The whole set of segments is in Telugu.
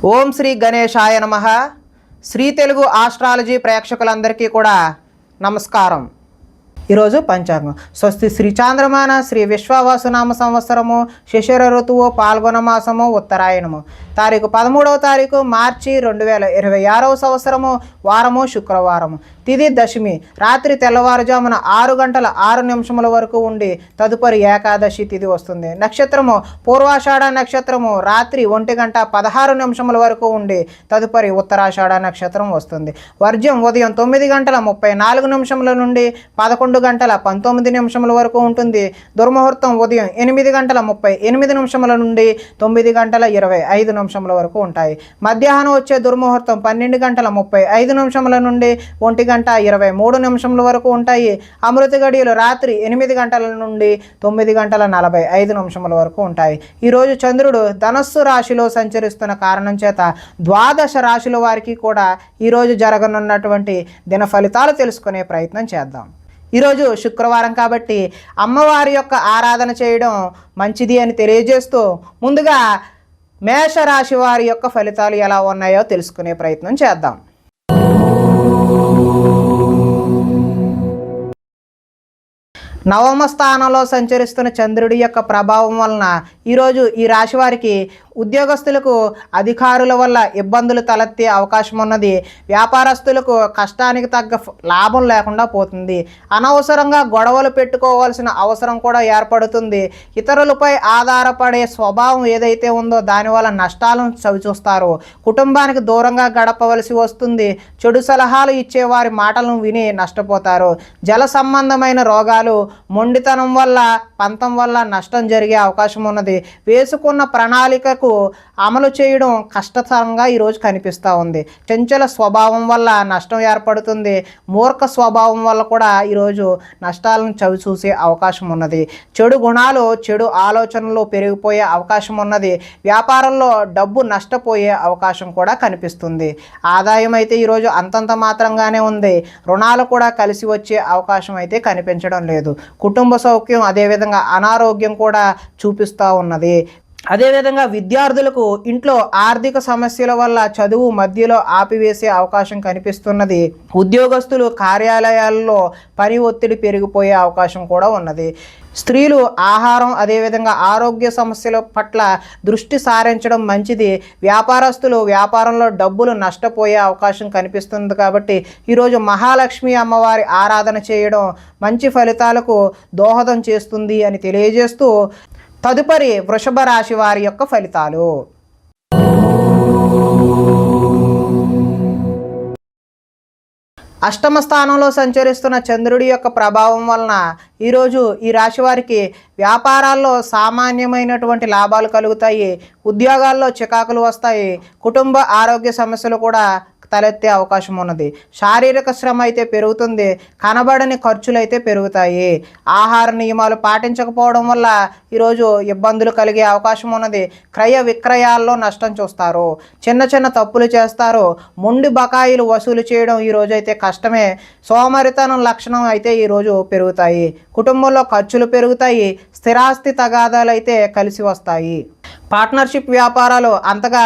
ఓం శ్రీ గణేశాయ నమః. శ్రీ తెలుగు ఆస్ట్రాలజీ ప్రేక్షకులందరికీ కూడా నమస్కారం. ఈరోజు పంచాంగం. స్వస్తి శ్రీ చాంద్రమాన శ్రీ విశ్వావసునామ సంవత్సరము, శిశిర ఋతువు, పాల్గొన మాసము, ఉత్తరాయణము. తారీఖు 13వ మార్చి 2026 సంవత్సరము, వారము శుక్రవారము. తిథి దశమి, రాత్రి తెల్లవారుజామున 6:06 వరకు ఉండి తదుపరి ఏకాదశి తిథి వస్తుంది. నక్షత్రము పూర్వాషాఢ నక్షత్రము, రాత్రి 1:16 వరకు ఉండి తదుపరి ఉత్తరాషాఢ నక్షత్రం వస్తుంది. వర్జ్యం ఉదయం 9:34 నుండి 11:19 వరకు ఉంటుంది. దుర్ముహూర్తం ఉదయం 8:38 నుండి 9:25 వరకు ఉంటాయి. మధ్యాహ్నం వచ్చే దుర్ముహూర్తం 12:35 నుండి 1:23 వరకు ఉంటాయి. అమృత గడియలు రాత్రి 8 గంటల నుండి 9:45 వరకు ఉంటాయి. ఈరోజు చంద్రుడు ధనస్సు రాశిలో సంచరిస్తున్న కారణం చేత ద్వాదశ రాశుల వారికి కూడా ఈరోజు జరగనున్నటువంటి దిన ఫలితాలు తెలుసుకునే ప్రయత్నం చేద్దాం. ఈరోజు శుక్రవారం కాబట్టి అమ్మవారి యొక్క ఆరాధన చేయడం మంచిది అని తెలియజేస్తూ ముందుగా మేషరాశి వారి యొక్క ఫలితాలు ఎలా ఉన్నాయో తెలుసుకునే ప్రయత్నం చేద్దాం. నవమ స్థానంలో సంచరిస్తున్న చంద్రుడి యొక్క ప్రభావం వలన ఈరోజు ఈ రాశి వారికి ఉద్యోగస్తులకు అధికారుల వల్ల ఇబ్బందులు తలెత్తే అవకాశం ఉన్నది. వ్యాపారస్తులకు కష్టానికి తగ్గ లాభం లేకుండా పోతుంది. అనవసరంగా గొడవలు పెట్టుకోవాల్సిన అవసరం కూడా ఏర్పడుతుంది. ఇతరులపై ఆధారపడే స్వభావం ఏదైతే ఉందో దానివల్ల నష్టాలను చవిచూస్తారు. కుటుంబానికి దూరంగా గడపవలసి వస్తుంది. చెడు సలహాలు ఇచ్చేవారి మాటలను విని నష్టపోతారు. జల సంబంధమైన రోగాలు, మొండితనం వల్ల, పంతం వల్ల నష్టం జరిగే అవకాశం ఉన్నది. వేసుకున్న ప్రణాళికకు అమలు చేయడం కష్టతరంగా ఈరోజు కనిపిస్తూ ఉంది. చంచల స్వభావం వల్ల నష్టం ఏర్పడుతుంది. మూర్ఖ స్వభావం వల్ల కూడా ఈరోజు నష్టాలను చవిచూసే అవకాశం ఉన్నది. చెడు గుణాలు, చెడు ఆలోచనలు పెరిగిపోయే అవకాశం ఉన్నది. వ్యాపారంలో డబ్బు నష్టపోయే అవకాశం కూడా కనిపిస్తుంది. ఆదాయం అయితే ఈరోజు అంతంత మాత్రంగానే ఉంది. రుణాలు కూడా కలిసి వచ్చే అవకాశం అయితే కనిపించడం లేదు. కుటుంబ సౌఖ్యం, అదేవిధంగా అనారోగ్యం కూడా చూపిస్తూ ఉన్నది. అదేవిధంగా విద్యార్థులకు ఇంట్లో ఆర్థిక సమస్యల వల్ల చదువు మధ్యలో ఆపివేసే అవకాశం కనిపిస్తున్నది. ఉద్యోగస్తులు కార్యాలయాల్లో పని ఒత్తిడి పెరిగిపోయే అవకాశం కూడా ఉన్నది. స్త్రీలు ఆహారం, అదేవిధంగా ఆరోగ్య సమస్యల పట్ల దృష్టి సారించడం మంచిది. వ్యాపారస్తులు వ్యాపారంలో డబ్బులు నష్టపోయే అవకాశం కనిపిస్తుంది. కాబట్టి ఈరోజు మహాలక్ష్మి అమ్మవారి ఆరాధన చేయడం మంచి ఫలితాలకు దోహదం చేస్తుంది అని తెలియజేస్తూ తదుపరి వృషభ రాశి వారి యొక్క ఫలితాలు. అష్టమ స్థానంలో సంచరిస్తున్న చంద్రుడి యొక్క ప్రభావం వలన ఈరోజు ఈ రాశి వారికి వ్యాపారాల్లో సామాన్యమైనటువంటి లాభాలు కలుగుతాయి. ఉద్యోగాల్లో చికాకులు వస్తాయి. కుటుంబ ఆరోగ్య సమస్యలు కూడా తలెత్తే అవకాశం ఉన్నది. శారీరక శ్రమ అయితే పెరుగుతుంది. కనబడని ఖర్చులు అయితే పెరుగుతాయి. ఆహార నియమాలు పాటించకపోవడం వల్ల ఈరోజు ఇబ్బందులు కలిగే అవకాశం ఉన్నది. క్రయ విక్రయాల్లో నష్టం చూస్తారు. చిన్న చిన్న తప్పులు చేస్తారు. మొండి బకాయిలు వసూలు చేయడం ఈరోజు అయితే కష్టమే. సోమరితనం లక్షణం అయితే ఈరోజు పెరుగుతాయి. కుటుంబంలో ఖర్చులు పెరుగుతాయి. స్థిరాస్తి తగాదాలు అయితే కలిసి వస్తాయి. పార్ట్నర్షిప్ వ్యాపారాలు అంతగా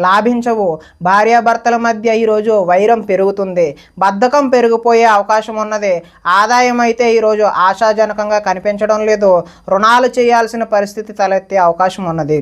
లాభించవు. భార్యాభర్తల మధ్య ఈరోజు వైరం పెరుగుతుంది. బద్ధకం పెరిగిపోయే అవకాశం ఉన్నది. ఆదాయం అయితే ఈరోజు ఆశాజనకంగా కనిపించడం లేదు. రుణాలు చేయాల్సిన పరిస్థితి తలెత్తే అవకాశం ఉన్నది.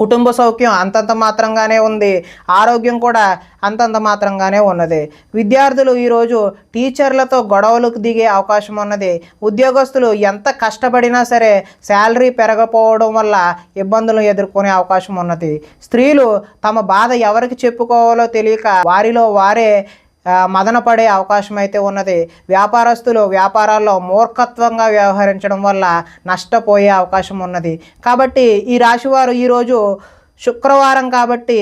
కుటుంబ సౌఖ్యం అంతంత మాత్రంగానే ఉంది. ఆరోగ్యం కూడా అంతంత మాత్రంగానే ఉన్నది. విద్యార్థులు ఈరోజు టీచర్లతో గొడవలకు దిగే అవకాశం ఉన్నది. ఉద్యోగస్తులు ఎంత కష్టపడినా సరే శాలరీ పెరగకపోవడం వల్ల ఇబ్బందులు ఎదుర్కొనే అవకాశం ఉన్నది. స్త్రీలు తమ బాధ ఎవరికి చెప్పుకోవాలో తెలియక వారిలో వారే మదన పడే అవకాశం అయితే ఉన్నది. వ్యాపారస్తులు వ్యాపారాల్లో మూర్ఖత్వంగా వ్యవహరించడం వల్ల నష్టపోయే అవకాశం ఉన్నది. కాబట్టి ఈ రాశివారు ఈరోజు శుక్రవారం కాబట్టి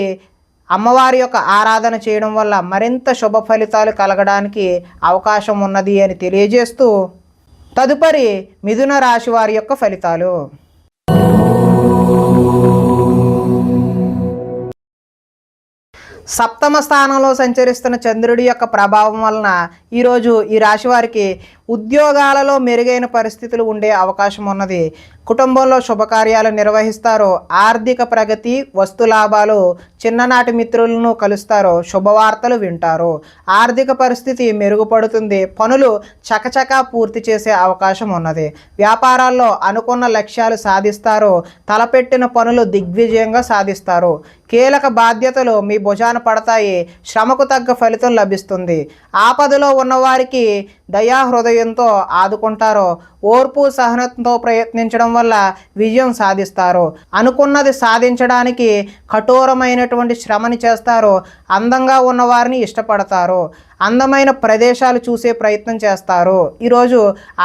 అమ్మవారి యొక్క ఆరాధన చేయడం వల్ల మరింత శుభ ఫలితాలు కలగడానికి అవకాశం ఉన్నది అని తెలియజేస్తూ తదుపరి మిథున రాశి వారి యొక్క ఫలితాలు. సప్తమ స్థానంలో సంచరిస్తున్న చంద్రుడి యొక్క ప్రభావం వలన ఈరోజు ఈ రాశి వారికి ఉద్యోగాలలో మెరుగైన పరిస్థితులు ఉండే అవకాశం ఉన్నది. కుటుంబంలో శుభకార్యాలు నిర్వహిస్తారు. ఆర్థిక ప్రగతి, వస్తు లాభాలు, చిన్ననాటి మిత్రులను కలుస్తారు. శుభవార్తలు వింటారు. ఆర్థిక పరిస్థితి మెరుగుపడుతుంది. పనులు చకచకా పూర్తి చేసే అవకాశం ఉన్నది. వ్యాపారాల్లో అనుకున్న లక్ష్యాలు సాధిస్తారు. తలపెట్టిన పనులు దిగ్విజయంగా సాధిస్తారు. కీలక బాధ్యతలు మీ భుజాన పడతాయి. శ్రమకు తగ్గ ఫలితం లభిస్తుంది. ఆపదలో ఉన్నవారికి దయాహృదయంతో ఆదుకుంటారు. ఓర్పు సహనంతో ప్రయత్నించడం వల్ల విజయం సాధిస్తారు. అనుకున్నది సాధించడానికి కఠోరమైనటువంటి శ్రమని చేస్తారు. అందంగా ఉన్నవారిని ఇష్టపడతారు. అందమైన ప్రదేశాలు చూసే ప్రయత్నం చేస్తారు. ఈరోజు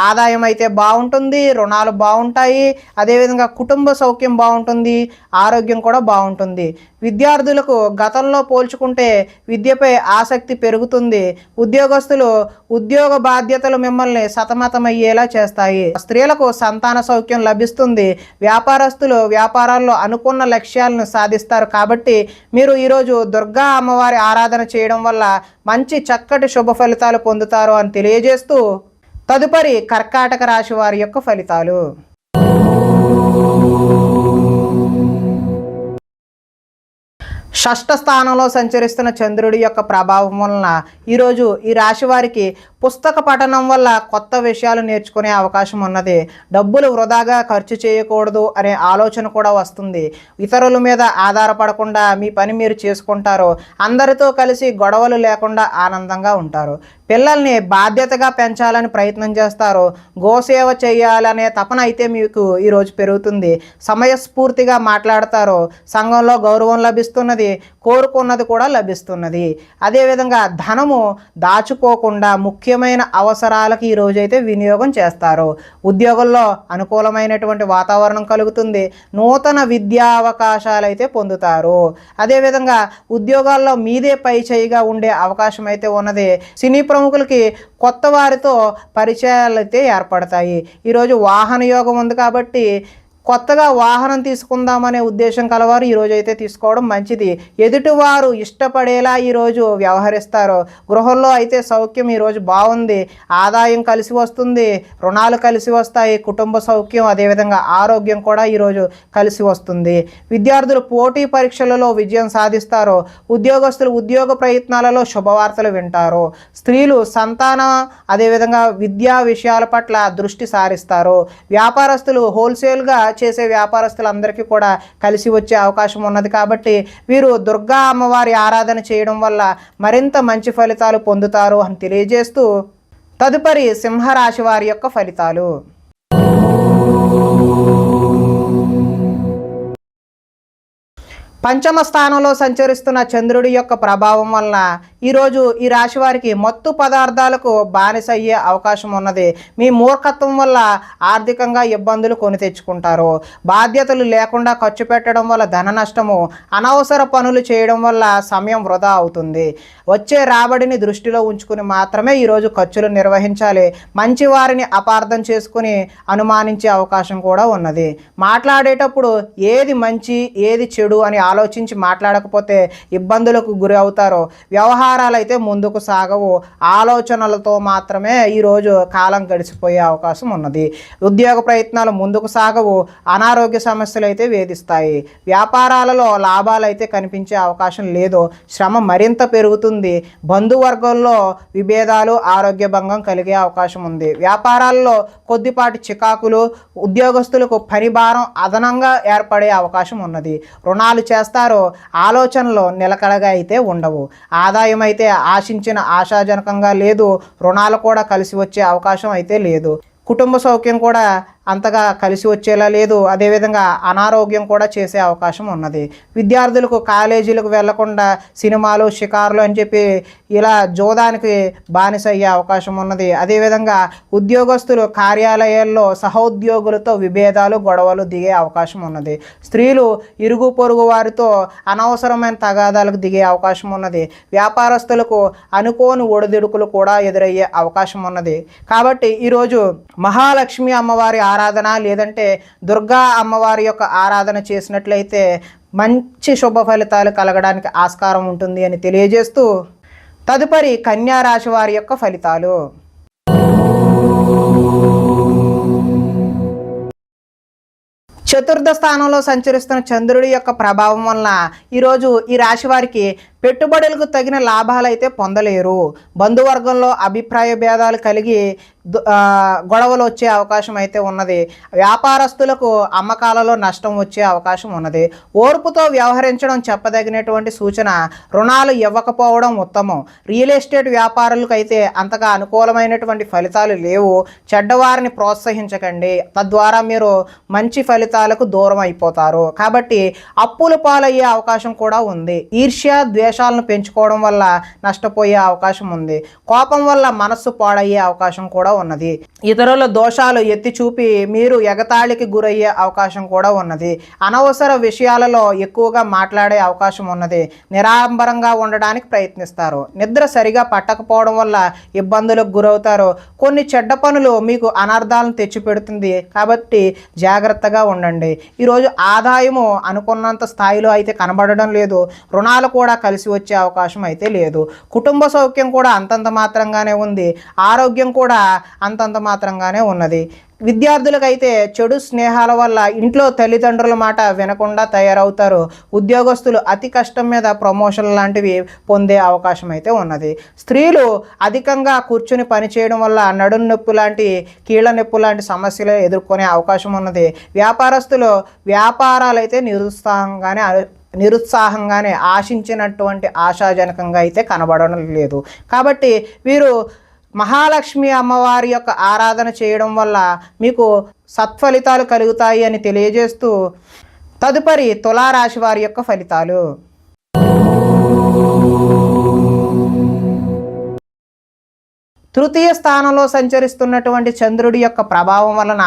ఆదాయం అయితే బాగుంటుంది. రుణాలు బాగుంటాయి. అదేవిధంగా కుటుంబ సౌఖ్యం బాగుంటుంది. ఆరోగ్యం కూడా బాగుంటుంది. విద్యార్థులకు గతంలో పోల్చుకుంటే విద్యపై ఆసక్తి పెరుగుతుంది. ఉద్యోగస్తులు ఉద్యోగ బాధ్యతలు మిమ్మల్ని సతమతమయ్యేలా చేస్తాయి. స్త్రీలకు సంతాన సౌఖ్యం లభిస్తుంది. వ్యాపారస్తులు వ్యాపారాల్లో అనుకున్న లక్ష్యాలను సాధిస్తారు. కాబట్టి మీరు ఈరోజు దుర్గా అమ్మవారి ఆరాధన చేయడం వల్ల మంచి చక్కటి శుభ ఫలితాలు పొందుతారు అని తెలియజేస్తూ తదుపరి కర్కాటక రాశి వారి యొక్క ఫలితాలు. షష్ఠ స్థానంలో సంచరిస్తున్న చంద్రుడి యొక్క ప్రభావం వలన ఈరోజు ఈ రాశి వారికి పుస్తక పఠనం వల్ల కొత్త విషయాలు నేర్చుకునే అవకాశం ఉన్నది. డబ్బులు వృధాగా ఖర్చు చేయకూడదు అనే ఆలోచన కూడా వస్తుంది. ఇతరుల మీద ఆధారపడకుండా మీ పని మీరు చేసుకుంటారు. అందరితో కలిసి గొడవలు లేకుండా ఆనందంగా ఉంటారు. పిల్లల్ని బాధ్యతగా పెంచాలని ప్రయత్నం చేస్తారు. గోసేవ చేయాలనే తపన అయితే మీకు ఈరోజు పెరుగుతుంది. సమయస్ఫూర్తిగా మాట్లాడతారు. సంఘంలో గౌరవం లభిస్తున్నది. కోరుకున్నది కూడా లభిస్తున్నది. అదేవిధంగా ధనము దాచుకోకుండా ముఖ్యమైన అవసరాలకు ఈ రోజైతే వినియోగం చేస్తారు. ఉద్యోగంలో అనుకూలమైనటువంటి వాతావరణం కలుగుతుంది. నూతన విద్యా అవకాశాలు అయితే పొందుతారు. అదేవిధంగా ఉద్యోగాల్లో మీదే పై చేయిగా ఉండే అవకాశం అయితే ఉన్నది. సినీ ప్రముఖులకి కొత్త వారితో పరిచయాలు అయితే ఏర్పడతాయి. ఈరోజు వాహన యోగం ఉంది కాబట్టి కొత్తగా వాహనం తీసుకుందామనే ఉద్దేశం కలవారు ఈరోజు అయితే తీసుకోవడం మంచిది. ఎదుటివారు ఇష్టపడేలా ఈరోజు వ్యవహరిస్తారు. గృహంలో అయితే సౌఖ్యం ఈరోజు బాగుంది. ఆదాయం కలిసి వస్తుంది. రుణాలు కలిసి వస్తాయి. కుటుంబ సౌఖ్యం అదేవిధంగా ఆరోగ్యం కూడా ఈరోజు కలిసి వస్తుంది. విద్యార్థులు పోటీ పరీక్షలలో విజయం సాధిస్తారు. ఉద్యోగస్తులు ఉద్యోగ ప్రయత్నాలలో శుభవార్తలు వింటారు. స్త్రీలు సంతానం అదేవిధంగా విద్యా విషయాల పట్ల దృష్టి సారిస్తారు. వ్యాపారస్తులు హోల్సేల్గా చేసే వ్యాపారస్తులందరికీ కూడా కలిసి వచ్చే అవకాశం ఉన్నది. కాబట్టి వీరు దుర్గా అమ్మవారి ఆరాధన చేయడం వల్ల మరింత మంచి ఫలితాలు పొందుతారు అని తెలియజేస్తూ తదుపరి సింహరాశి వారి యొక్క ఫలితాలు. పంచమ స్థానంలో సంచరిస్తున్న చంద్రుడి యొక్క ప్రభావం వలన ఈరోజు ఈ రాశి వారికి మత్తు పదార్థాలకు బానిస అయ్యే అవకాశం ఉన్నది. మీ మూర్ఖత్వం వల్ల ఆర్థికంగా ఇబ్బందులు కొని తెచ్చుకుంటారు. బాధ్యతలు లేకుండా ఖర్చు పెట్టడం వల్ల ధన నష్టము, అనవసర పనులు చేయడం వల్ల సమయం వృధా అవుతుంది. వచ్చే రాబడిని దృష్టిలో ఉంచుకుని మాత్రమే ఈరోజు ఖర్చులు నిర్వహించాలి. మంచి వారిని అపార్థం చేసుకుని అనుమానించే అవకాశం కూడా ఉన్నది. మాట్లాడేటప్పుడు ఏది మంచి ఏది చెడు అని ఆలోచించి మాట్లాడకపోతే ఇబ్బందులకు గురి అవుతారు. వ్యవహారాలు అయితే ముందుకు సాగవు. ఆలోచనలతో మాత్రమే ఈరోజు కాలం గడిచిపోయే అవకాశం ఉన్నది. ఉద్యోగ ప్రయత్నాలు ముందుకు సాగవు. అనారోగ్య సమస్యలు అయితే వేధిస్తాయి. వ్యాపారాలలో లాభాలు అయితే కనిపించే అవకాశం లేదు. శ్రమ మరింత పెరుగుతుంది. బంధువర్గంలో విభేదాలు, ఆరోగ్య భంగం కలిగే అవకాశం ఉంది. వ్యాపారాల్లో కొద్దిపాటి చికాకులు, ఉద్యోగస్తులకు పని భారం అదనంగా ఏర్పడే అవకాశం ఉన్నది. రుణాలు చేస్తారో ఆలోచనలు నిలకడగా అయితే ఉండవు. ఆదాయం అయితే ఆశించిన ఆశాజనకంగా లేదు. రుణాలు కూడా కలిసి వచ్చే అవకాశం అయితే లేదు. కుటుంబ సౌఖ్యం కూడా అంతగా కలిసి వచ్చేలా లేదు. అదేవిధంగా అనారోగ్యం కూడా చేసే అవకాశం ఉన్నది. విద్యార్థులకు కాలేజీలకు వెళ్లకుండా సినిమాలు, షికారులు అని చెప్పి ఇలా జోదానికి బానిస అయ్యే అవకాశం ఉన్నది. అదేవిధంగా ఉద్యోగస్తులు కార్యాలయాల్లో సహోద్యోగులతో విభేదాలు, గొడవలు దిగే అవకాశం ఉన్నది. స్త్రీలు ఇరుగు పొరుగు వారితో అనవసరమైన తగాదాలకు దిగే అవకాశం ఉన్నది. వ్యాపారస్తులకు అనుకోని ఒడిదుడుకులు కూడా ఎదురయ్యే అవకాశం ఉన్నది. కాబట్టి ఈరోజు మహాలక్ష్మి అమ్మవారి ఆరాధన లేదంటే దుర్గా అమ్మవారి యొక్క ఆరాధన చేసినట్లయితే మంచి శుభ ఫలితాలు కలగడానికి ఆస్కారం ఉంటుంది అని తెలియజేస్తూ తదుపరి కన్యా రాశి వారి యొక్క ఫలితాలు. చతుర్థ స్థానంలో సంచరిస్తున్న చంద్రుడి యొక్క ప్రభావం వలన ఈరోజు ఈ రాశి వారికి పెట్టుబడులకు తగిన లాభాలు అయితే పొందలేరు. బంధువర్గంలో అభిప్రాయ భేదాలు కలిగి గొడవలు వచ్చే అవకాశం అయితే ఉన్నది. వ్యాపారస్తులకు అమ్మకాలలో నష్టం వచ్చే అవకాశం ఉన్నది. ఓర్పుతో వ్యవహరించడం చెప్పదగినటువంటి సూచన. రుణాలు ఇవ్వకపోవడం ఉత్తమం. రియల్ ఎస్టేట్ వ్యాపారులకు అయితే అంతగా అనుకూలమైనటువంటి ఫలితాలు లేవు. చెడ్డవారిని ప్రోత్సహించకండి, తద్వారా మీరు మంచి ఫలితాలకు దూరం అయిపోతారు. కాబట్టి అప్పుల పాలయ్యే అవకాశం కూడా ఉంది. ఈర్ష్య ద్వేషాలను పెంచుకోవడం వల్ల నష్టపోయే అవకాశం ఉంది. కోపం వల్ల మనస్సు పాడయ్యే అవకాశం కూడా ఉన్నది. ఇతరుల దోషాలు ఎత్తి చూపి మీరు ఎగతాళికి గురయ్యే అవకాశం కూడా ఉన్నది. అనవసర విషయాలలో ఎక్కువగా మాట్లాడే అవకాశం ఉన్నది. నిరాడంబరంగా ఉండడానికి ప్రయత్నిస్తారు. నిద్ర సరిగా పట్టకపోవడం వల్ల ఇబ్బందులకు గురవుతారు. కొన్ని చెడ్డ పనులు మీకు అనర్థాలను తెచ్చిపెడుతుంది, కాబట్టి జాగ్రత్తగా ఉండండి. ఈరోజు ఆదాయము అనుకున్నంత స్థాయిలో అయితే కనబడడం లేదు. రుణాలు కూడా కలిసి వచ్చే అవకాశం అయితే లేదు. కుటుంబ సౌఖ్యం కూడా అంతంత మాత్రంగానే ఉంది. ఆరోగ్యం కూడా అంతంత మాత్రంగానే ఉన్నది. విద్యార్థులకైతే చెడు స్నేహాల వల్ల ఇంట్లో తల్లిదండ్రుల మాట వినకుండా తయారవుతారు. ఉద్యోగస్తులు అతి కష్టం మీద ప్రమోషన్ లాంటివి పొందే అవకాశం అయితే ఉన్నది. స్త్రీలు అధికంగా కూర్చుని పనిచేయడం వల్ల నడుం నొప్పి లాంటి కీళ్ళ నొప్పి లాంటి సమస్యలు ఎదుర్కొనే అవకాశం ఉన్నది. వ్యాపారస్తులు వ్యాపారాలు అయితే నిరుత్సాహంగానే ఆశించినటువంటి ఆశాజనకంగా అయితే కనబడడం లేదు. కాబట్టి వీరు మహాలక్ష్మి అమ్మవారి యొక్క ఆరాధన చేయడం వల్ల మీకు సత్ఫలితాలు కలుగుతాయి అని తెలియజేస్తూ తదుపరి తులారాశి వారి యొక్క ఫలితాలు. తృతీయ స్థానంలో సంచరిస్తున్నటువంటి చంద్రుడి యొక్క ప్రభావం వలన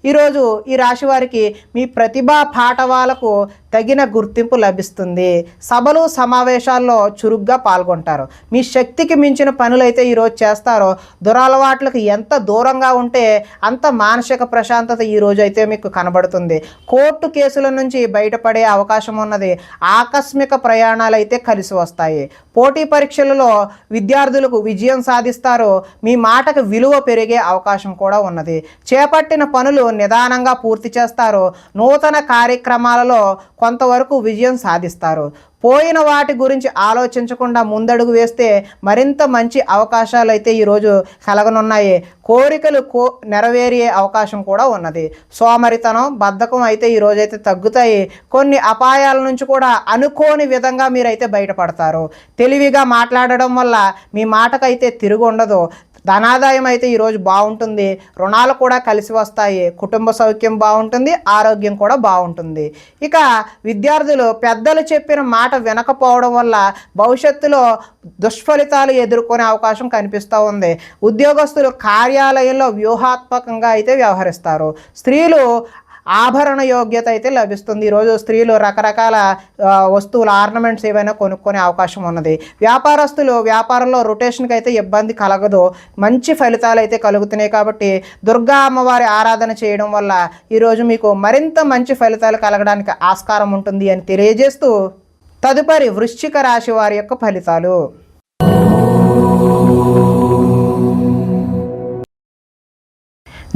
ఈరోజు ఈ రాశి వారికి మీ ప్రతిభా పాఠవాలకు తగిన గుర్తింపు లభిస్తుంది. సభలు సమావేశాల్లో చురుగ్గా పాల్గొంటారు. మీ శక్తికి మించిన పనులైతే ఈరోజు చేస్తారో. దురలవాట్లకు ఎంత దూరంగా ఉంటే అంత మానసిక ప్రశాంతత ఈరోజు అయితే మీకు కనబడుతుంది. కోర్టు కేసుల నుంచి బయటపడే అవకాశం ఉన్నది. ఆకస్మిక ప్రయాణాలు అయితే కలిసి వస్తాయి. పోటీ పరీక్షలలో విద్యార్థులకు విజయం సాధిస్తారు. మీ మాటకు విలువ పెరిగే అవకాశం కూడా ఉన్నది. చేపట్టిన పనులు నిదానంగా పూర్తి చేస్తారు. నూతన కార్యక్రమాలలో కొంతవరకు విజయం సాధిస్తారు. పోయిన వాటి గురించి ఆలోచించకుండా ముందడుగు వేస్తే మరింత మంచి అవకాశాలు అయితే ఈరోజు కలగనున్నాయి. కోరికలు నెరవేరే అవకాశం కూడా ఉన్నది. సోమరితనం, బద్ధకం అయితే ఈరోజైతే తగ్గుతాయి. కొన్ని అపాయాల నుంచి కూడా అనుకోని విధంగా మీరైతే బయటపడతారు. తెలివిగా మాట్లాడడం వల్ల మీ మాటకైతే తిరుగు ఉండదు. ధనాదాయం అయితే ఈరోజు బాగుంటుంది. రుణాలు కూడా కలిసి వస్తాయి. కుటుంబ సౌఖ్యం బాగుంటుంది. ఆరోగ్యం కూడా బాగుంటుంది. ఇక విద్యార్థులు పెద్దలు చెప్పిన మాట వినకపోవడం వల్ల భవిష్యత్తులో దుష్ఫలితాలు ఎదుర్కొనే అవకాశం కనిపిస్తూ ఉంది. ఉద్యోగస్తులు కార్యాలయంలో వ్యూహాత్మకంగా అయితే వ్యవహరిస్తారు. స్త్రీలు ఆభరణ యోగ్యత అయితే లభిస్తుంది. ఈరోజు స్త్రీలు రకరకాల వస్తువులు, ఆర్నమెంట్స్ ఏవైనా కొనుక్కునే అవకాశం ఉన్నది. వ్యాపారస్తులు వ్యాపారంలో రొటేషన్కి అయితే ఇబ్బంది కలగదు. మంచి ఫలితాలు అయితే కలుగుతున్నాయి. కాబట్టి దుర్గా అమ్మవారి ఆరాధన చేయడం వల్ల ఈరోజు మీకు మరింత మంచి ఫలితాలు కలగడానికి ఆస్కారం ఉంటుంది అని తెలియజేస్తూ తదుపరి వృశ్చిక రాశి వారి యొక్క ఫలితాలు.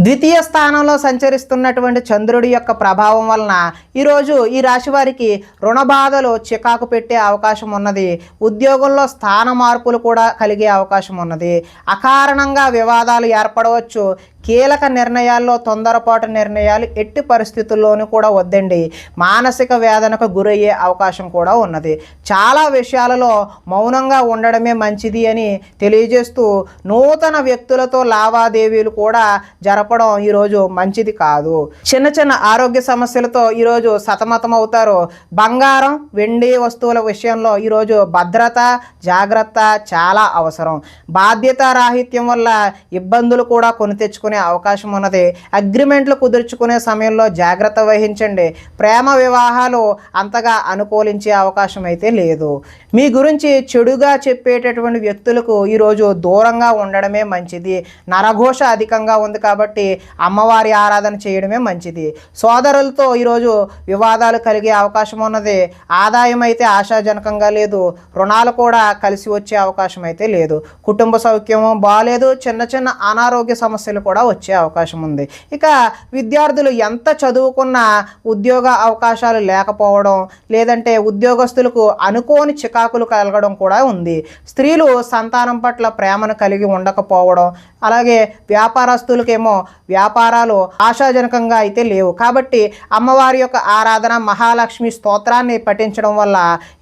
ద్వితీయ స్థానంలో సంచరిస్తున్నటువంటి చంద్రుడి యొక్క ప్రభావం వలన ఈరోజు ఈ రాశి వారికి రుణ బాధలు చికాకు పెట్టే అవకాశం ఉన్నది. ఉద్యోగంలో స్థాన మార్పులు కూడా కలిగే అవకాశం ఉన్నది. అకారణంగా వివాదాలు ఏర్పడవచ్చు. కీలక నిర్ణయాల్లో తొందరపాటు నిర్ణయాలు ఎట్టి పరిస్థితుల్లోనూ కూడా వద్దండి. మానసిక వేదనకు గురయ్యే అవకాశం కూడా ఉన్నది. చాలా విషయాలలో మౌనంగా ఉండడమే మంచిది అని తెలియజేస్తూ నూతన వ్యక్తులతో లావాదేవీలు కూడా జరపడం ఈరోజు మంచిది కాదు. చిన్న చిన్న ఆరోగ్య సమస్యలతో ఈరోజు సతమతం అవుతారు. బంగారం, వెండి వస్తువుల విషయంలో ఈరోజు భద్రత, జాగ్రత్త చాలా అవసరం. బాధ్యతారాహిత్యం వల్ల ఇబ్బందులు కూడా కొని తెచ్చుకునే అవకాశం ఉన్నది. అగ్రిమెంట్లు కుదుర్చుకునే సమయంలో జాగ్రత్త వహించండి. ప్రేమ వివాహాలు అంతగా అనుకూలించే అవకాశం అయితే లేదు. మీ గురించి చెడుగా చెప్పేటటువంటి వ్యక్తులకు ఈరోజు దూరంగా ఉండడమే మంచిది. నరఘోష అధికంగా ఉంది కాబట్టి అమ్మవారి ఆరాధన చేయడమే మంచిది. సోదరులతో ఈరోజు వివాదాలు కలిగే అవకాశం ఉన్నది. ఆదాయం అయితే ఆశాజనకంగా లేదు. రుణాలు కూడా కలిసి వచ్చే అవకాశం అయితే లేదు. కుటుంబ సౌఖ్యము బాగాలేదు. చిన్న చిన్న అనారోగ్య సమస్యలు కూడా వచ్చే అవకాశం ఉంది. ఇక విద్యార్థులు ఎంత చదువుకున్నా ఉద్యోగ అవకాశాలు లేకపోవడం, లేదంటే ఉద్యోగస్తులకు అనుకోని చికాకులు కలగడం కూడా ఉంది. స్త్రీలు సంతానం పట్ల ప్రేమను కలిగి ఉండకపోవడం, అలాగే వ్యాపారస్తులకేమో వ్యాపారాలు ఆశాజనకంగా అయితే లేవు. కాబట్టి అమ్మవారి యొక్క ఆరాధన, మహాలక్ష్మి స్తోత్రాన్ని పఠించడం వల్ల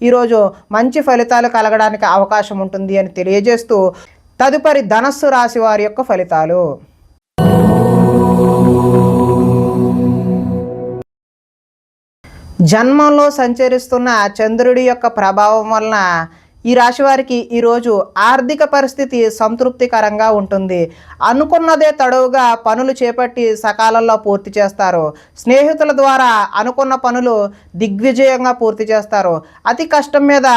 ఈరోజు మంచి ఫలితాలు కలగడానికి అవకాశం ఉంటుంది అని తెలియజేస్తూ, తదుపరి ధనస్సు రాశి వారి యొక్క ఫలితాలు. జన్మంలో సంచరిస్తున్న చంద్రుడి యొక్క ప్రభావం వలన ఈ రాశి వారికి ఈరోజు ఆర్థిక పరిస్థితి సంతృప్తికరంగా ఉంటుంది. అనుకున్నదే తడవుగా పనులు చేపట్టి సకాలంలో పూర్తి చేస్తారు. స్నేహితుల ద్వారా అనుకున్న పనులు దిగ్విజయంగా పూర్తి చేస్తారు. అతి కష్టం మీద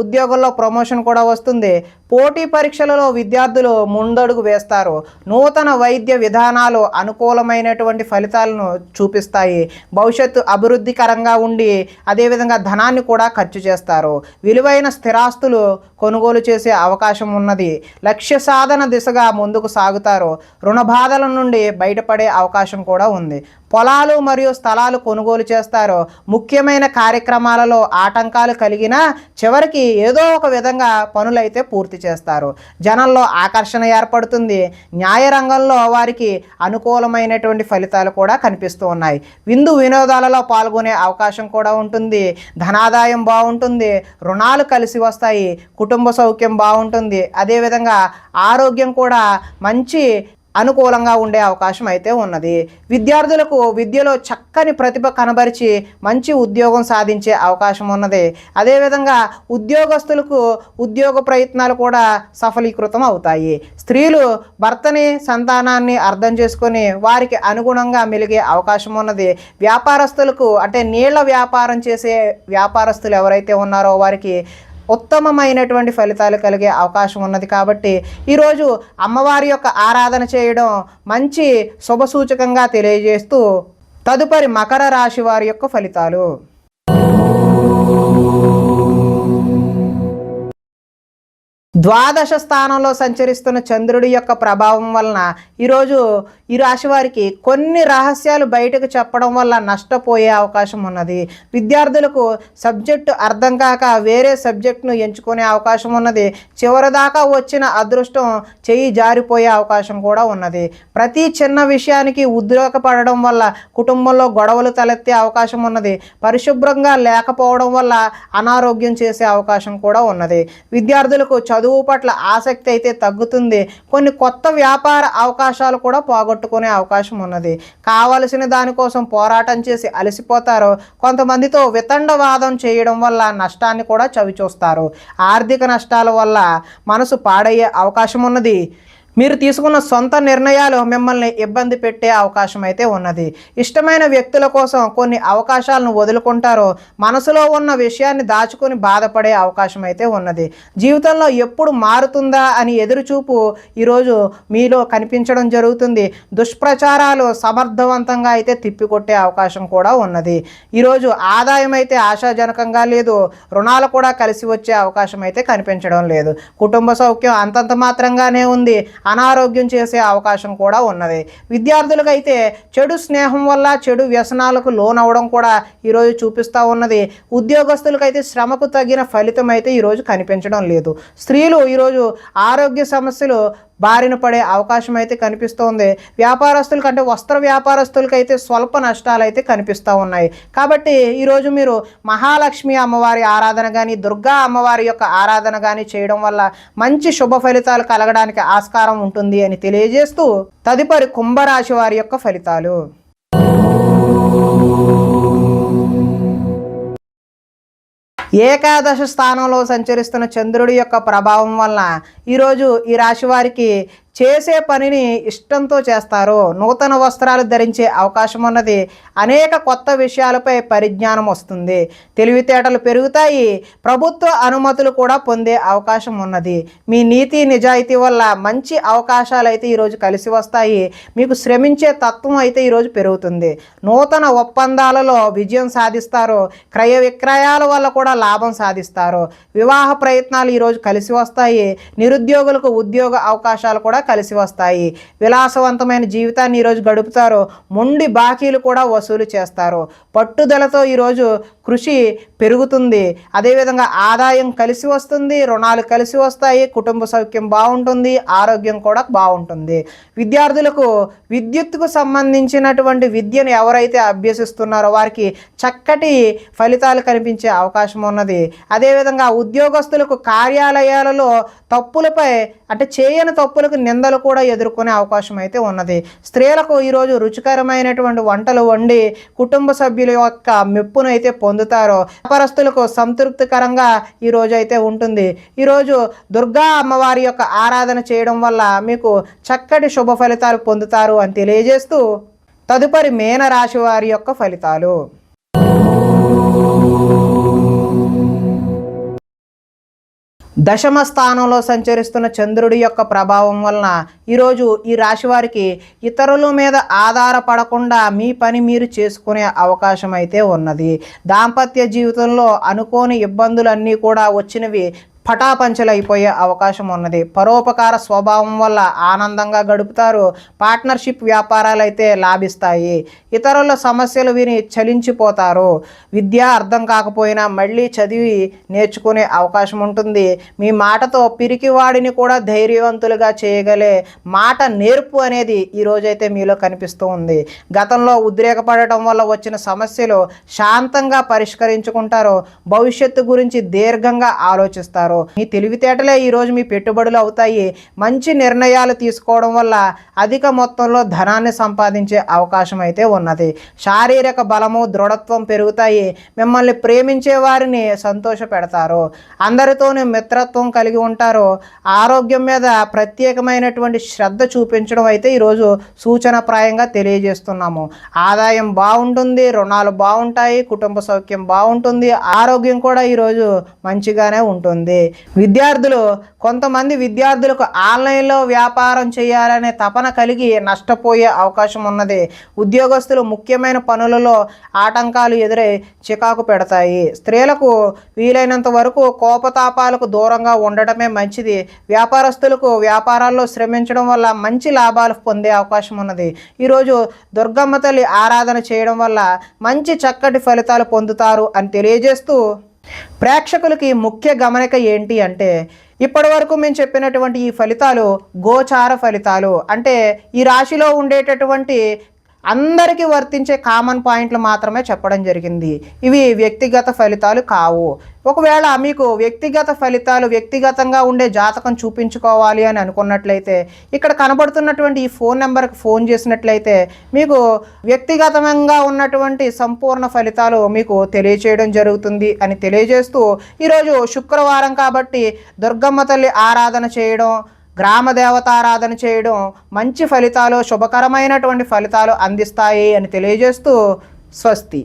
ఉద్యోగంలో ప్రమోషన్ కూడా వస్తుంది. పోటీ పరీక్షలలో విద్యార్థులు ముందడుగు వేస్తారు. నూతన వైద్య విధానాలు అనుకూలమైనటువంటి ఫలితాలను చూపిస్తాయి. భవిష్యత్తు అభివృద్ధికరంగా ఉండి అదేవిధంగా ధనాన్ని కూడా ఖర్చు చేస్తారు. విలువైన స్థిరాస్తులు కొనుగోలు చేసే అవకాశం ఉన్నది. లక్ష్య సాధన దిశగా ముందుకు సాగుతారు. రుణ బాధల నుండి బయటపడే అవకాశం కూడా ఉంది. పొలాలు మరియు స్థలాలు కొనుగోలు చేస్తారు. ముఖ్యమైన కార్యక్రమాలలో ఆటంకాలు కలిగినా చివరికి ఏదో ఒక విధంగా పనులైతే పూర్తి చేస్తారు. జనంలో ఆకర్షణ ఏర్పడుతుంది. న్యాయ రంగంలో వారికి అనుకూలమైనటువంటి ఫలితాలు కూడా కనిపిస్తూ ఉన్నాయి. విందు వినోదాలలో పాల్గొనే అవకాశం కూడా ఉంటుంది. ధనాదాయం బాగుంటుంది. రుణాలు కలిసి వస్తాయి. కుటుంబ సౌఖ్యం బాగుంటుంది. అదేవిధంగా ఆరోగ్యం కూడా మంచి అనుకూలంగా ఉండే అవకాశం అయితే ఉన్నది. విద్యార్థులకు విద్యలో చక్కని ప్రతిభ కనబరిచి మంచి ఉద్యోగం సాధించే అవకాశం ఉన్నది. అదేవిధంగా ఉద్యోగస్తులకు ఉద్యోగ ప్రయత్నాలు కూడా సఫలీకృతం అవుతాయి. స్త్రీలు భర్తని, సంతానాన్ని అర్థం చేసుకొని వారికి అనుగుణంగా మెలిగే అవకాశం ఉన్నది. వ్యాపారస్తులకు అంటే నీళ్ల వ్యాపారం చేసే వ్యాపారస్తులు ఎవరైతే ఉన్నారో వారికి ఉత్తమమైనటువంటి ఫలితాలు కలిగే అవకాశం ఉన్నది. కాబట్టి ఈరోజు అమ్మవారి యొక్క ఆరాధన చేయడం మంచి శుభసూచకంగా తెలియజేస్తూ, తదుపరి మకర రాశి వారి యొక్క ఫలితాలు. ద్వాదశ స్థానంలో సంచరిస్తున్న చంద్రుడి యొక్క ప్రభావం వలన ఈరోజు ఈ రాశి వారికి కొన్ని రహస్యాలు బయటకు చెప్పడం వల్ల నష్టపోయే అవకాశం ఉన్నది. విద్యార్థులకు సబ్జెక్టు అర్థం కాక వేరే సబ్జెక్టును ఎంచుకునే అవకాశం ఉన్నది. చివరిదాకా వచ్చిన అదృష్టం చెయ్యి జారిపోయే అవకాశం కూడా ఉన్నది. ప్రతి చిన్న విషయానికి ఉద్రేకపడడం వల్ల కుటుంబంలో గొడవలు తలెత్తే అవకాశం ఉన్నది. పరిశుభ్రంగా లేకపోవడం వల్ల అనారోగ్యం చేసే అవకాశం కూడా ఉన్నది. విద్యార్థులకు చదువు పట్ల ఆసక్తి అయితే తగ్గుతుంది. కొన్ని కొత్త వ్యాపార అవకాశాలు కూడా పోగొట్టుకునే అవకాశం ఉన్నది. కావలసిన దానికోసం పోరాటం చేసి అలసిపోతారు. కొంతమందితో వితండవాదం చేయడం వల్ల నష్టాన్ని కూడా చవిచూస్తారు. ఆర్థిక నష్టాల వల్ల మనసు పాడయ్యే అవకాశం ఉన్నది. మీరు తీసుకున్న సొంత నిర్ణయాలు మిమ్మల్ని ఇబ్బంది పెట్టే అవకాశం అయితే ఉన్నది. ఇష్టమైన వ్యక్తుల కోసం కొన్ని అవకాశాలను వదులుకుంటారు. మనసులో ఉన్న విషయాన్ని దాచుకొని బాధపడే అవకాశం అయితే ఉన్నది. జీవితంలో ఎప్పుడు మారుతుందా అని ఎదురుచూపు ఈరోజు మీలో కనిపించడం జరుగుతుంది. దుష్ప్రచారాలు సమర్థవంతంగా అయితే తిప్పికొట్టే అవకాశం కూడా ఉన్నది. ఈరోజు ఆదాయం అయితే ఆశాజనకంగా లేదు. రుణాలు కూడా కలిసి వచ్చే అవకాశం అయితే కనిపించడం లేదు. కుటుంబ సౌఖ్యం అంతంత మాత్రంగానే ఉంది. అనారోగ్యం చేసే అవకాశం కూడా ఉన్నది. విద్యార్థులకైతే చెడు స్నేహం వల్ల చెడు వ్యసనాలకు లోనవడం కూడా ఈరోజు చూపిస్తూ ఉన్నది. ఉద్యోగస్తులకైతే శ్రమకు తగిన ఫలితం అయితే ఈరోజు కనిపించడం లేదు. స్త్రీలు ఈరోజు ఆరోగ్య సమస్యలు బారిన పడే అవకాశం అయితే కనిపిస్తోంది. వ్యాపారస్తులకి అంటే వస్త్ర వ్యాపారస్తులకైతే స్వల్ప నష్టాలు అయితే కనిపిస్తూ ఉన్నాయి. కాబట్టి ఈరోజు మీరు మహాలక్ష్మి అమ్మవారి ఆరాధన కానీ దుర్గా అమ్మవారి యొక్క ఆరాధన కానీ చేయడం వల్ల మంచి శుభ ఫలితాలు కలగడానికి ఆస్కారం ఉంటుంది అని తెలియజేస్తూ, తదుపరి కుంభరాశి వారి యొక్క ఫలితాలు. ఏకాదశ స్థానంలో సంచరిస్తున్న చంద్రుడి యొక్క ప్రభావం వలన ఈరోజు ఈ రాశి వారికి చేసే పనిని ఇష్టంతో చేస్తారు. నూతన వస్త్రాలు ధరించే అవకాశం ఉన్నది. అనేక కొత్త విషయాలపై పరిజ్ఞానం వస్తుంది. తెలివితేటలు పెరుగుతాయి. ప్రభుత్వ అనుమతులు కూడా పొందే అవకాశం ఉన్నది. మీ నీతి నిజాయితీ వల్ల మంచి అవకాశాలు అయితే ఈరోజు కలిసి వస్తాయి. మీకు శ్రమించే తత్వం అయితే ఈరోజు పెరుగుతుంది. నూతన ఒప్పందాలలో విజయం సాధిస్తారు. క్రయ విక్రయాల వల్ల కూడా లాభం సాధిస్తారు. వివాహ ప్రయత్నాలు ఈరోజు కలిసి వస్తాయి. నిరుద్యోగులకు ఉద్యోగ అవకాశాలు కూడా కలిసి వస్తాయి. విలాసవంతమైన జీవితాన్ని ఈరోజు గడుపుతారు. మొండి బాకీలు కూడా వసూలు చేస్తారు. పట్టుదలతో ఈరోజు కృషి పెరుగుతుంది. అదేవిధంగా ఆదాయం కలిసి వస్తుంది, రుణాలు కలిసి వస్తాయి, కుటుంబ సౌఖ్యం బాగుంటుంది, ఆరోగ్యం కూడా బాగుంటుంది. విద్యార్థులకు విద్యుత్తుకు సంబంధించినటువంటి విద్యను ఎవరైతే అభ్యసిస్తున్నారో వారికి చక్కటి ఫలితాలు కనిపించే అవకాశం ఉన్నది. అదేవిధంగా ఉద్యోగస్తులకు కార్యాలయాలలో తప్పులపై అంటే చేయని తప్పులకు నిందలు కూడా ఎదుర్కొనే అవకాశం అయితే ఉన్నది. స్త్రీలకు ఈరోజు రుచికరమైనటువంటి వంటలు వండి కుటుంబ సభ్యుల యొక్క మెప్పును అయితే పొందుతారో. వ్యాపారస్తులకు సంతృప్తికరంగా ఈరోజు అయితే ఉంటుంది. ఈరోజు దుర్గా అమ్మవారి యొక్క ఆరాధన చేయడం వల్ల మీకు చక్కటి శుభ ఫలితాలు పొందుతారు అని తెలియజేస్తూ తదుపరి మీనరాశి వారి యొక్క ఫలితాలు. దశమ స్థానంలో సంచరిస్తున్న చంద్రుడి యొక్క ప్రభావం వలన ఈరోజు ఈ రాశి వారికి ఇతరుల మీద ఆధారపడకుండా మీ పని మీరు చేసుకునే అవకాశం అయితే ఉన్నది. దాంపత్య జీవితంలో అనుకోని ఇబ్బందులన్నీ కూడా వచ్చినవి పటాపంచలైపోయే అవకాశం ఉన్నది. పరోపకార స్వభావం వల్ల ఆనందంగా గడుపుతారు. పార్ట్నర్షిప్ వ్యాపారాలు అయితే లాభిస్తాయి. ఇతరుల సమస్యలు విని చలించిపోతారు. విద్య అర్థం కాకపోయినా మళ్ళీ చదివి నేర్చుకునే అవకాశం ఉంటుంది. మీ మాటతో పిరికివాడిని కూడా ధైర్యవంతులుగా చేయగలే మాట నేర్పు అనేది ఈరోజైతే మీలో కనిపిస్తూ ఉంది. గతంలో ఉద్రేకపడటం వల్ల వచ్చిన సమస్యలు శాంతంగా పరిష్కరించుకుంటారు. భవిష్యత్తు గురించి దీర్ఘంగా ఆలోచిస్తారు. మీ తెలివితేటలే ఈరోజు మీ పెట్టుబడులు అవుతాయి. మంచి నిర్ణయాలు తీసుకోవడం వల్ల అధిక మొత్తంలో ధనాన్ని సంపాదించే అవకాశం అయితే ఉన్నది. శారీరక బలము దృఢత్వం పెరుగుతాయి. మిమ్మల్ని ప్రేమించే వారిని సంతోష పెడతారు. అందరితోనే మిత్రత్వం కలిగి ఉంటారు. ఆరోగ్యం మీద ప్రత్యేకమైనటువంటి శ్రద్ధ చూపించడం అయితే ఈరోజు సూచనప్రాయంగా తెలియజేస్తున్నాము. ఆదాయం బాగుంటుంది, రుణాలు బాగుంటాయి, కుటుంబ సౌఖ్యం బాగుంటుంది, ఆరోగ్యం కూడా ఈరోజు మంచిగానే ఉంటుంది. కొంతమంది విద్యార్థులకు ఆన్లైన్లో వ్యాపారం చేయాలనే తపన కలిగి నష్టపోయే అవకాశం ఉన్నది. ఉద్యోగస్తులు ముఖ్యమైన పనులలో ఆటంకాలు ఎదురై చికాకు పెడతాయి. స్త్రీలకు వీలైనంత వరకు కోపతాపాలకు దూరంగా ఉండటమే మంచిది. వ్యాపారస్తులకు వ్యాపారాల్లో శ్రమించడం వల్ల మంచి లాభాలు పొందే అవకాశం ఉన్నది. ఈరోజు దుర్గమ్మ తల్లి ఆరాధన చేయడం వల్ల మంచి చక్కటి ఫలితాలు పొందుతారు అని తెలియజేస్తూ ప్రేక్షకులకి ముఖ్య గమనిక ఏంటి అంటే ఇప్పటి వరకు మేము చెప్పినటువంటి ఈ ఫలితాలు గోచార ఫలితాలు. అంటే ఈ రాశిలో ఉండేటటువంటి అందరికీ వర్తించే కామన్ పాయింట్లు మాత్రమే చెప్పడం జరిగింది. ఇవి వ్యక్తిగత ఫలితాలు కావు. ఒకవేళ మీకు వ్యక్తిగత ఫలితాలు వ్యక్తిగతంగా ఉండే జాతకం చూపించుకోవాలి అని అనుకున్నట్లయితే ఇక్కడ కనబడుతున్నటువంటి ఈ ఫోన్ నెంబర్కి ఫోన్ చేసినట్లయితే మీకు వ్యక్తిగతంగా ఉన్నటువంటి సంపూర్ణ ఫలితాలు మీకు తెలియచేయడం జరుగుతుంది అని తెలియజేస్తూ ఈరోజు శుక్రవారం కాబట్టి దుర్గమ్మ తల్లి ఆరాధన చేయడం, గ్రామ దేవతారాధన చేయడం మంచి ఫలితాలు, శుభకరమైనటువంటి ఫలితాలు అందిస్తాయి అని తెలియజేస్తూ స్వస్తి.